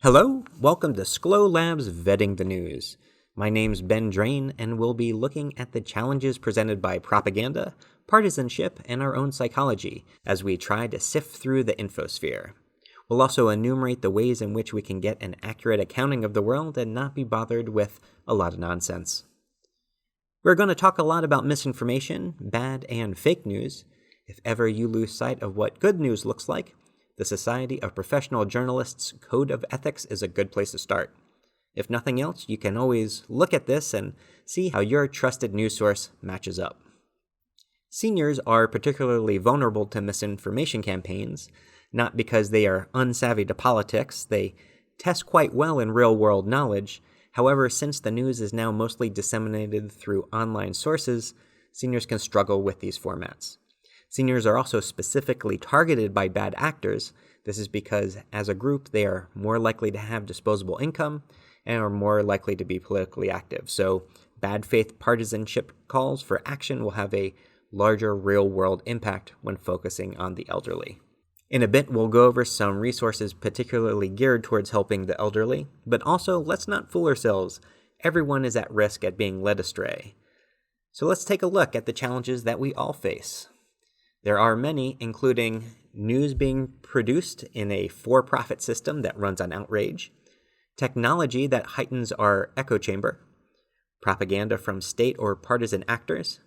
Hello, welcome to Schlow Labs Vetting the News. My name's Ben Drain, and we'll be looking at the challenges presented by propaganda, partisanship, and our own psychology as we try to sift through the infosphere. We'll also enumerate the ways in which we can get an accurate accounting of the world and not be bothered with a lot of nonsense. We're going to talk a lot about misinformation, bad and fake news. If ever you lose sight of what good news looks like, the Society of Professional Journalists Code of Ethics is a good place to start. If nothing else, you can always look at this and see how your trusted news source matches up. Seniors are particularly vulnerable to misinformation campaigns, not because they are unsavvy to politics. They test quite well in real-world knowledge. However, since the news is now mostly disseminated through online sources, seniors can struggle with these formats. Seniors are also specifically targeted by bad actors. This is because, as a group, they are more likely to have disposable income and are more likely to be politically active. So, bad faith partisanship calls for action will have a larger real-world impact when focusing on the elderly. In a bit, we'll go over some resources particularly geared towards helping the elderly, but also, let's not fool ourselves. Everyone is at risk at being led astray. So let's take a look at the challenges that we all face. There are many, including news being produced in a for-profit system that runs on outrage, technology that heightens our echo chamber, propaganda from state or partisan actors,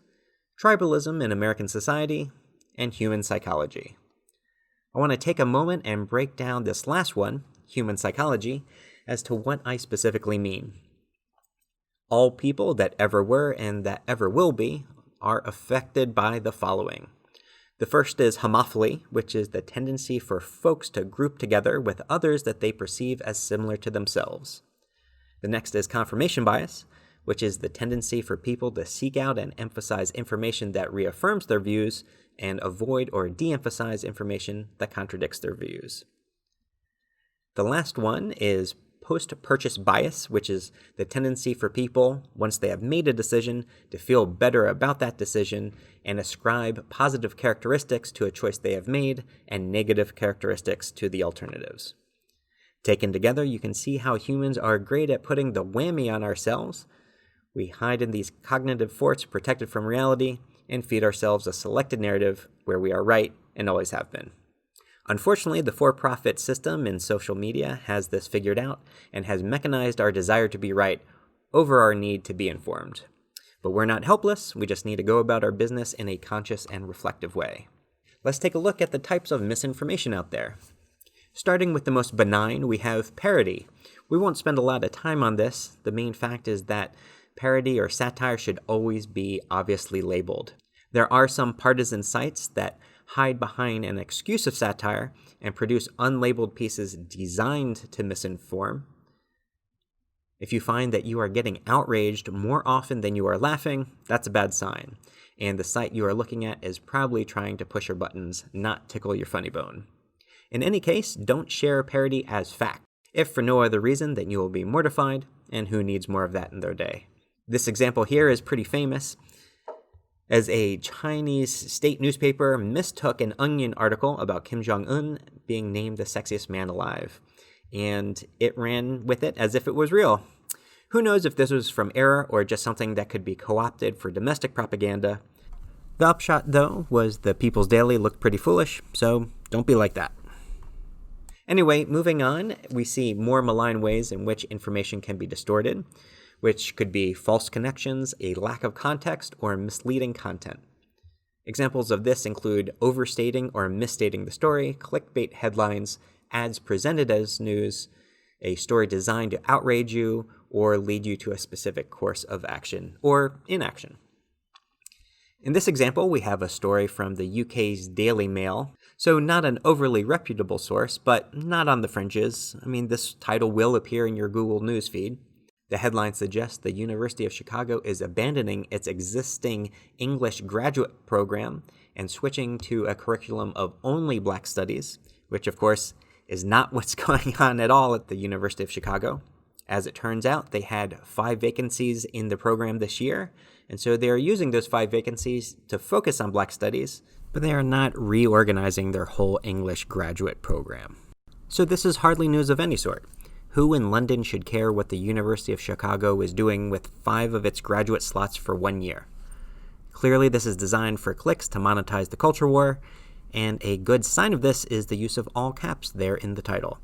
tribalism in American society, and human psychology. I want to take a moment and break down this last one, human psychology, as to what I specifically mean. All people that ever were and that ever will be are affected by the following. The first is homophily, which is the tendency for folks to group together with others that they perceive as similar to themselves. The next is confirmation bias, which is the tendency for people to seek out and emphasize information that reaffirms their views and avoid or de-emphasize information that contradicts their views. The last one is post-purchase bias, which is the tendency for people, once they have made a decision, to feel better about that decision and ascribe positive characteristics to a choice they have made and negative characteristics to the alternatives. Taken together, you can see how humans are great at putting the whammy on ourselves. We hide in these cognitive forts protected from reality and feed ourselves a selected narrative where we are right and always have been. Unfortunately, the for-profit system in social media has this figured out and has mechanized our desire to be right over our need to be informed. But we're not helpless, we just need to go about our business in a conscious and reflective way. Let's take a look at the types of misinformation out there. Starting with the most benign, we have parody. We won't spend a lot of time on this. The main fact is that parody or satire should always be obviously labeled. There are some partisan sites that hide behind an excuse of satire and produce unlabeled pieces designed to misinform. If you find that you are getting outraged more often than you are laughing, that's a bad sign, and the site you are looking at is probably trying to push your buttons, not tickle your funny bone. In any case, don't share parody as fact, if for no other reason than you will be mortified, and who needs more of that in their day. This example here is pretty famous, as a Chinese state newspaper mistook an Onion article about Kim Jong-un being named the sexiest man alive, and it ran with it as if it was real. Who knows if this was from error or just something that could be co-opted for domestic propaganda. The upshot, though, was the People's Daily looked pretty foolish, so don't be like that. Anyway, moving on, we see more malign ways in which information can be distorted, which could be false connections, a lack of context, or misleading content. Examples of this include overstating or misstating the story, clickbait headlines, ads presented as news, a story designed to outrage you or lead you to a specific course of action or inaction. In this example, we have a story from the UK's Daily Mail, so not an overly reputable source, but not on the fringes. I mean, this title will appear in your Google News feed. The headline suggests the University of Chicago is abandoning its existing English graduate program and switching to a curriculum of only Black studies, which of course is not what's going on at all at the University of Chicago. As it turns out, they had 5 vacancies in the program this year, and so they are using those 5 vacancies to focus on Black studies, but they are not reorganizing their whole English graduate program. So this is hardly news of any sort. Who in London should care what the University of Chicago is doing with 5 of its graduate slots for 1 year? Clearly, this is designed for clicks to monetize the culture war, and a good sign of this is the use of all caps there in the title.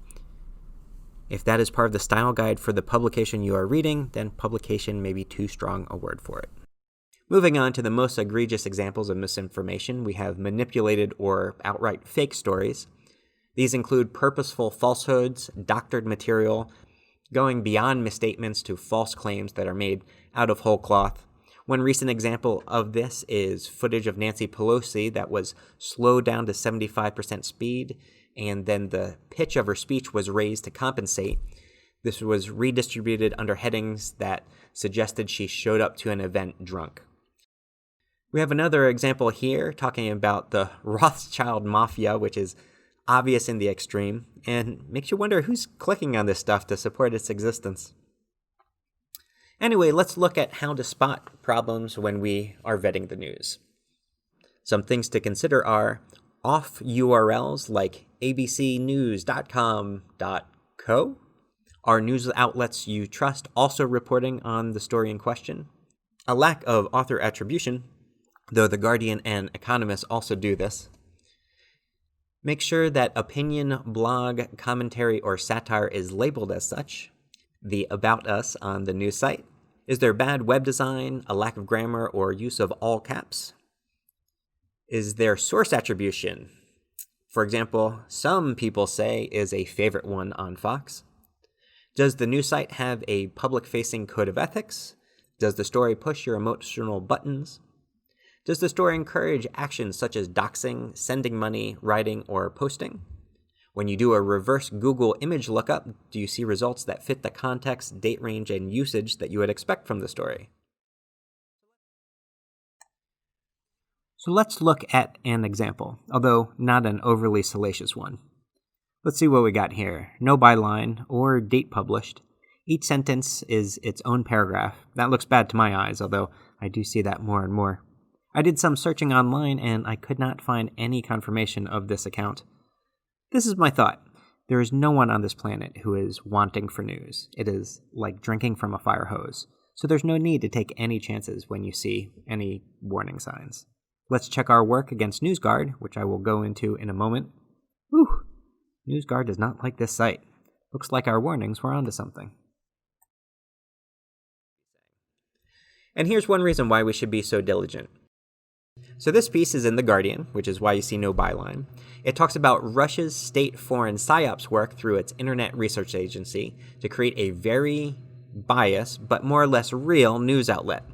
If that is part of the style guide for the publication you are reading, then publication may be too strong a word for it. Moving on to the most egregious examples of misinformation, we have manipulated or outright fake stories. These include purposeful falsehoods, doctored material, going beyond misstatements to false claims that are made out of whole cloth. One recent example of this is footage of Nancy Pelosi that was slowed down to 75% speed, and then the pitch of her speech was raised to compensate. This was redistributed under headings that suggested she showed up to an event drunk. We have another example here talking about the Rothschild Mafia, which is obvious in the extreme, and makes you wonder who's clicking on this stuff to support its existence. Anyway, let's look at how to spot problems when we are vetting the news. Some things to consider are off URLs like abcnews.com.co. Are news outlets you trust also reporting on the story in question? A lack of author attribution, though The Guardian and Economist also do this. Make sure that opinion, blog, commentary, or satire is labeled as such. The About Us on the news site. Is there bad web design, a lack of grammar, or use of all caps? Is there source attribution? For example, some people say is a favorite one on Fox. Does the news site have a public-facing code of ethics? Does the story push your emotional buttons? Does the story encourage actions such as doxing, sending money, writing, or posting? When you do a reverse Google image lookup, do you see results that fit the context, date range, and usage that you would expect from the story? So let's look at an example, although not an overly salacious one. Let's see what we got here. No byline or date published. Each sentence is its own paragraph. That looks bad to my eyes, although I do see that more and more. I did some searching online and I could not find any confirmation of this account. This is my thought. There is no one on this planet who is wanting for news. It is like drinking from a fire hose. So there's no need to take any chances when you see any warning signs. Let's check our work against Newsguard, which I will go into in a moment. Whew! Newsguard does not like this site. Looks like our warnings were onto something. And here's one reason why we should be so diligent. So this piece is in The Guardian, which is why you see no byline. It talks about Russia's state foreign psyops work through its internet research agency to create a very biased, but more or less real news outlet.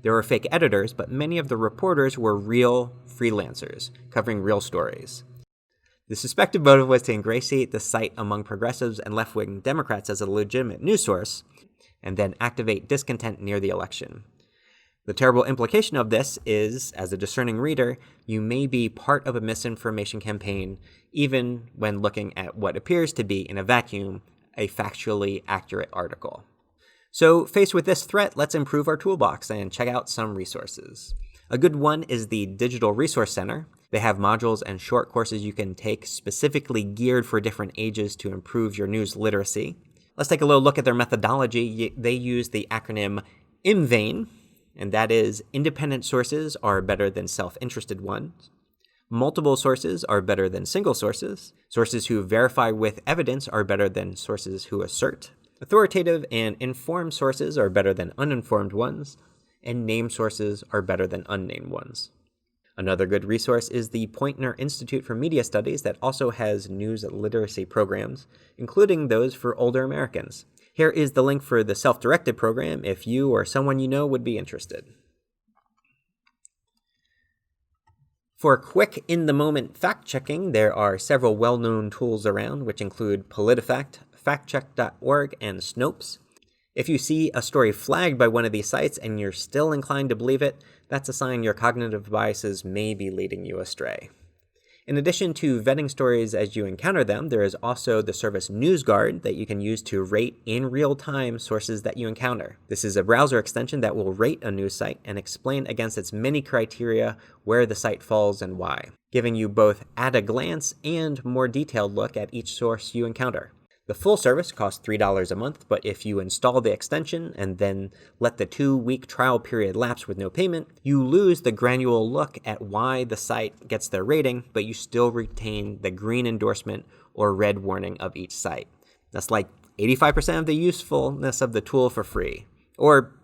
There were fake editors, but many of the reporters were real freelancers, covering real stories. The suspected motive was to ingratiate the site among progressives and left-wing Democrats as a legitimate news source, and then activate discontent near the election. The terrible implication of this is, as a discerning reader, you may be part of a misinformation campaign, even when looking at what appears to be, in a vacuum, a factually accurate article. So, faced with this threat, let's improve our toolbox and check out some resources. A good one is the Digital Resource Center. They have modules and short courses you can take specifically geared for different ages to improve your news literacy. Let's take a little look at their methodology. They use the acronym IMVAIN, and that is independent sources are better than self-interested ones. Multiple sources are better than single sources. Sources who verify with evidence are better than sources who assert. Authoritative and informed sources are better than uninformed ones. And named sources are better than unnamed ones. Another good resource is the Poynter Institute for Media Studies that also has news literacy programs, including those for older Americans. Here is the link for the self-directed program if you or someone you know would be interested. For quick, in-the-moment fact-checking, there are several well-known tools around, which include PolitiFact, FactCheck.org, and Snopes. If you see a story flagged by one of these sites and you're still inclined to believe it, that's a sign your cognitive biases may be leading you astray. In addition to vetting stories as you encounter them, there is also the service Newsguard that you can use to rate in real time sources that you encounter. This is a browser extension that will rate a news site and explain against its many criteria where the site falls and why, giving you both at a glance and more detailed look at each source you encounter. The full service costs $3 a month, but if you install the extension and then let the 2-week trial period lapse with no payment, you lose the granular look at why the site gets their rating, but you still retain the green endorsement or red warning of each site. That's like 85% of the usefulness of the tool for free. Or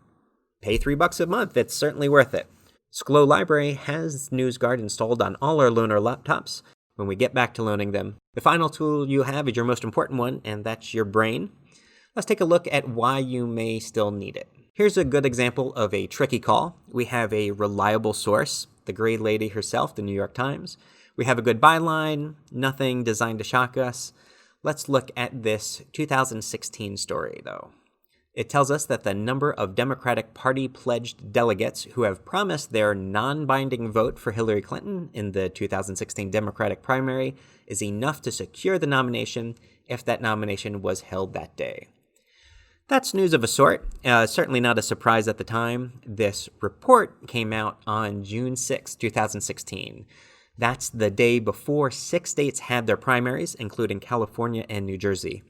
pay $3 a month, it's certainly worth it. Schlow Library has Newsguard installed on all our loaner laptops. When we get back to loaning them, the final tool you have is your most important one, and that's your brain. Let's take a look at why you may still need it. Here's a good example of a tricky call. We have a reliable source, the Gray Lady herself, the New York Times. We have a good byline, nothing designed to shock us. Let's look at this 2016 story, though. It tells us that the number of Democratic Party pledged delegates who have promised their non-binding vote for Hillary Clinton in the 2016 Democratic primary is enough to secure the nomination if that nomination was held that day. That's news of a sort, certainly not a surprise at the time. This report came out on June 6, 2016. That's the day before 6 states had their primaries, including California and New Jersey.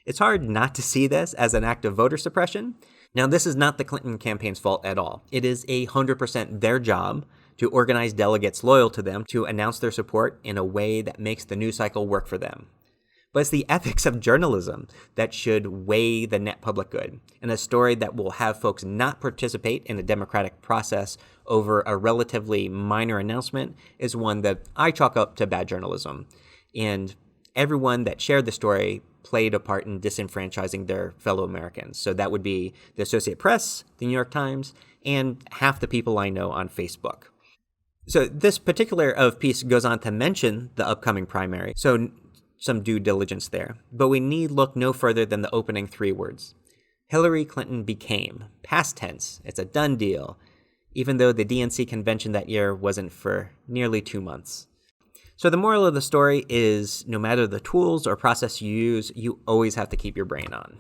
It's hard not to see this as an act of voter suppression. Now, this is not the Clinton campaign's fault at all. It is 100% their job to organize delegates loyal to them to announce their support in a way that makes the news cycle work for them. But it's the ethics of journalism that should weigh the net public good. And a story that will have folks not participate in a democratic process over a relatively minor announcement is one that I chalk up to bad journalism. And everyone that shared the story played a part in disenfranchising their fellow Americans. So that would be the Associated Press, the New York Times, and half the people I know on Facebook. So this particular piece goes on to mention the upcoming primary, so some due diligence there. But we need look no further than the opening 3 words. Hillary Clinton became, past tense, it's a done deal, even though the DNC convention that year wasn't for nearly 2 months. So the moral of the story is no matter the tools or process you use, you always have to keep your brain on.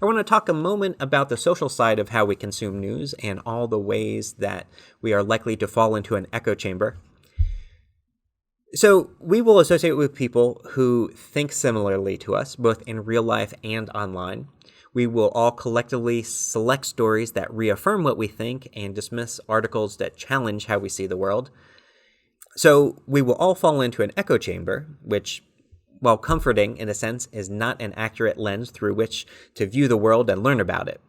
I want to talk a moment about the social side of how we consume news and all the ways that we are likely to fall into an echo chamber. So we will associate with people who think similarly to us, both in real life and online. We will all collectively select stories that reaffirm what we think and dismiss articles that challenge how we see the world. So we will all fall into an echo chamber, which, while comforting in a sense, is not an accurate lens through which to view the world and learn about it.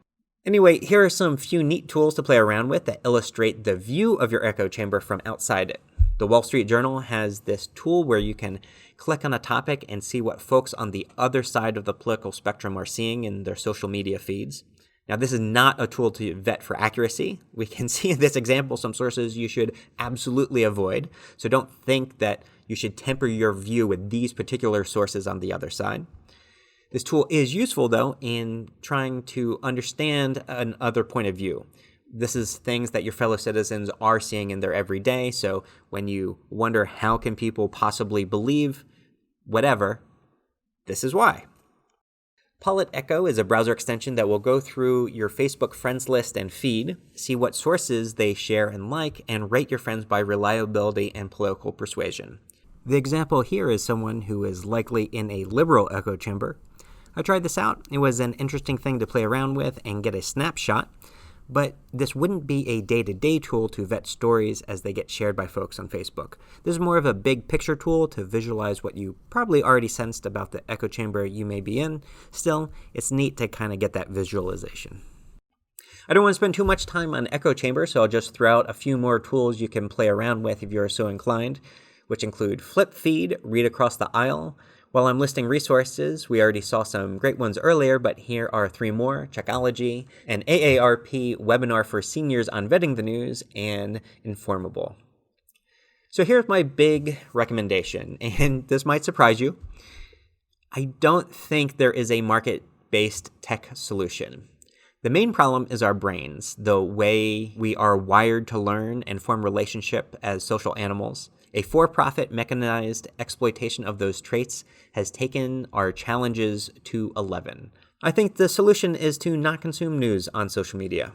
Anyway, here are some few neat tools to play around with that illustrate the view of your echo chamber from outside it. The Wall Street Journal has this tool where you can click on a topic and see what folks on the other side of the political spectrum are seeing in their social media feeds. Now, this is not a tool to vet for accuracy. We can see in this example some sources you should absolutely avoid, so don't think that you should temper your view with these particular sources on the other side. This tool is useful, though, in trying to understand another point of view. This is things that your fellow citizens are seeing in their everyday, so when you wonder how can people possibly believe whatever, this is why. Politecho is a browser extension that will go through your Facebook friends list and feed, see what sources they share and like, and rate your friends by reliability and political persuasion. The example here is someone who is likely in a liberal echo chamber. I tried this out. It was an interesting thing to play around with and get a snapshot. But this wouldn't be a day-to-day tool to vet stories as they get shared by folks on Facebook. This is more of a big picture tool to visualize what you probably already sensed about the echo chamber you may be in. Still, it's neat to kind of get that visualization. I don't want to spend too much time on echo chamber, so I'll just throw out a few more tools you can play around with if you're so inclined, which include flip feed, read across the aisle. While I'm listing resources, we already saw some great ones earlier, but here are 3 more: Checkology, an AARP webinar for seniors on vetting the news, and Informable. So here's my big recommendation, and this might surprise you. I don't think there is a market-based tech solution. The main problem is our brains, the way we are wired to learn and form relationship as social animals. A for-profit mechanized exploitation of those traits has taken our challenges to 11. I think the solution is to not consume news on social media.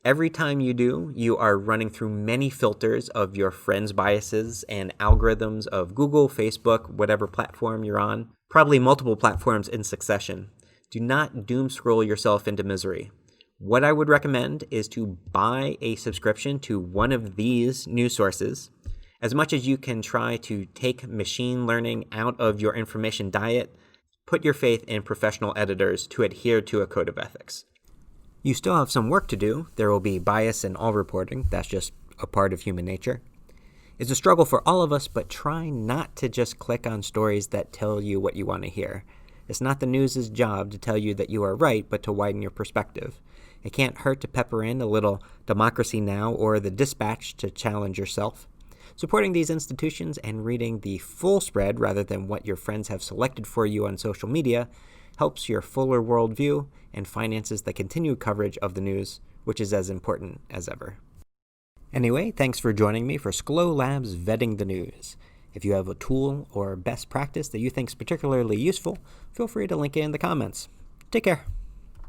Every time you do, you are running through many filters of your friends' biases and algorithms of Google, Facebook, whatever platform you're on, probably multiple platforms in succession. Do not doom scroll yourself into misery. What I would recommend is to buy a subscription to one of these news sources. As much as you can try to take machine learning out of your information diet, put your faith in professional editors to adhere to a code of ethics. You still have some work to do. There will be bias in all reporting. That's just a part of human nature. It's a struggle for all of us, but try not to just click on stories that tell you what you want to hear. It's not the news's job to tell you that you are right, but to widen your perspective. It can't hurt to pepper in a little Democracy Now! Or The Dispatch to challenge yourself. Supporting these institutions and reading the full spread rather than what your friends have selected for you on social media helps your fuller worldview and finances the continued coverage of the news, which is as important as ever. Anyway, thanks for joining me for Schlow Labs Vetting the News. If you have a tool or best practice that you think is particularly useful, feel free to link it in the comments. Take care.